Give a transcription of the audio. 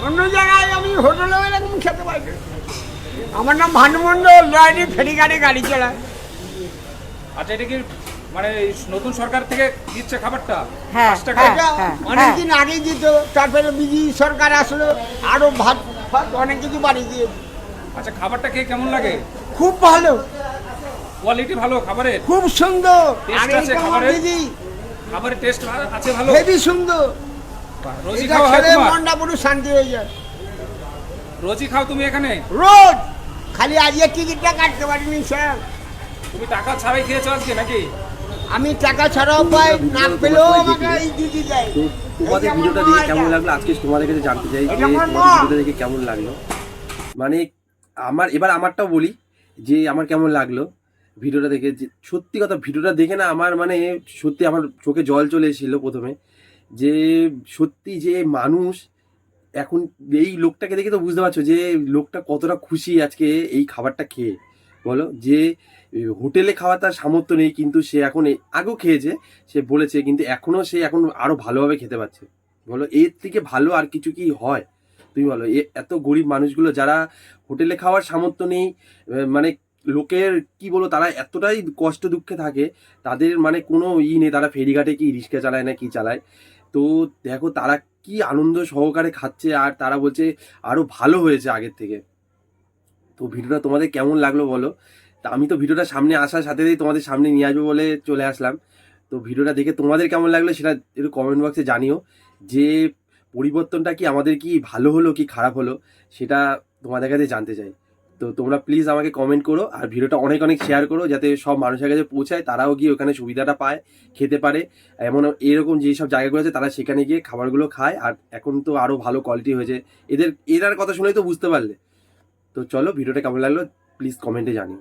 অন্য জায়গায় আমি হোটেলে এরকম খেতে পারি না। আমার নাম ভানুমণ্ডল, লয়নি ফেরিঘাটে গাড়ি চালায়। আচ্ছা, এটা কি মানে এই নতুন সরকার থেকে দিচ্ছে খাবারটা? হ্যাঁ, 5 টাকা? হ্যাঁ। এটা অনেকদিন আগে দিত, তারপরে বিজেপি সরকার আসলো, আরো ভাত ফাত অনেক কিছু বাড়িয়ে দিয়ে। আচ্ছা, খাবারটা খেয়ে কেমন লাগে? খুব ভালো, কোয়ালিটি ভালো খাবারের? খুব সুন্দর। Taste আগে আছে তো আমার খাবারের? দিদি খাবারের টেস্ট আছে ভালো? হেবি সুন্দর। রোজই এটা খাওয়া হয় খেলে তোমার? মনটা পুরো শান্তি হয়ে যায়। রোজই খাও তুমি এখানে? রোজ, খালি আজকে টিকিটটা কাটতে পারিনি স্যার। তুমি টাকা ছাড়াই খেয়েছো আজকে নাকি? আমি টাকা ছাড়াও পাই, না পেলেও আমাকে এই দিদি দেয়। তো তোমাদের এই যে ভিডিওটা আমার দেখে মা কেমন এটা। লাগলো আজকে তোমাদের কাছে জানতে চাই যে এটা আমার তোমাদের মা। ভিডিওটা দেখে কেমন লাগলো। মানে আমারটাও বলি যে আমার কেমন লাগলো ভিডিওটা দেখে। যে সত্যি কথা, ভিডিওটা দেখে না আমার মানে সত্যি আমার চোখে জল চলে এসেছিল প্রথমে। যে সত্যি যে মানুষ এখন এই লোকটাকে দেখে তো বুঝতে পারছো যে লোকটা কতটা খুশি আজকে এই খাবারটা খেয়ে। বলো যে হোটেলে খাওয়া তার সামর্থ্য নেই, কিন্তু সে এখন আগেও খেয়েছে, সে বলেছে, কিন্তু এখনো সে এখন আরো ভালোভাবে খেতে পাচ্ছে। বলো এর থেকে ভালো আর কিছু কি হয়? তুমি বলো, এত গরিব মানুষগুলো যারা হোটেলে খাওয়ার সামর্থ্য নেই, মানে লোকের কি বলো, তারা এতটাই কষ্ট দুঃখে থাকে, তাদের মানে কোনো নেই, তারা ফেরিঘাটে কি রিক্সা চালায় না কি চালায়। তো দেখো তারা কি আনন্দ সহকারে খাচ্ছে, আর তারা বলছে আরো ভালো হয়েছে আগের থেকে। তো ভিডিওটা তোমাদের কেমন লাগলো বলো। তা আমি তো ভিডিওটা সামনে আসার সাথে সাথেই তোমাদের সামনে নিয়ে আসবো বলে চলে আসলাম। তো ভিডিওটা দেখে তোমাদের কেমন লাগলো সেটা একটু কমেন্ট বক্সে জানিও। যে পরিবর্তনটা কি আমাদের কি ভালো হলো কি খারাপ হলো সেটা তোমাদের কাছে জানতে চাই। তো তোমরা প্লিজ আমাকে কমেন্ট করো, আর ভিডিওটা অনেক অনেক শেয়ার করো, যাতে সব মানুষের কাছে পৌঁছায়, তারাও গিয়ে ওখানে সুবিধাটা পায়, খেতে পারে। এমন এরকম যেসব জায়গাগুলো আছে তারা সেখানে গিয়ে খাবারগুলো খায়। আর এখন তো আরও ভালো কোয়ালিটি হয়েছে, এদের কথা শুনেই তো বুঝতে পারলে। তো চলো, ভিডিওটা কেমন লাগলো প্লিজ কমেন্টে জানিও।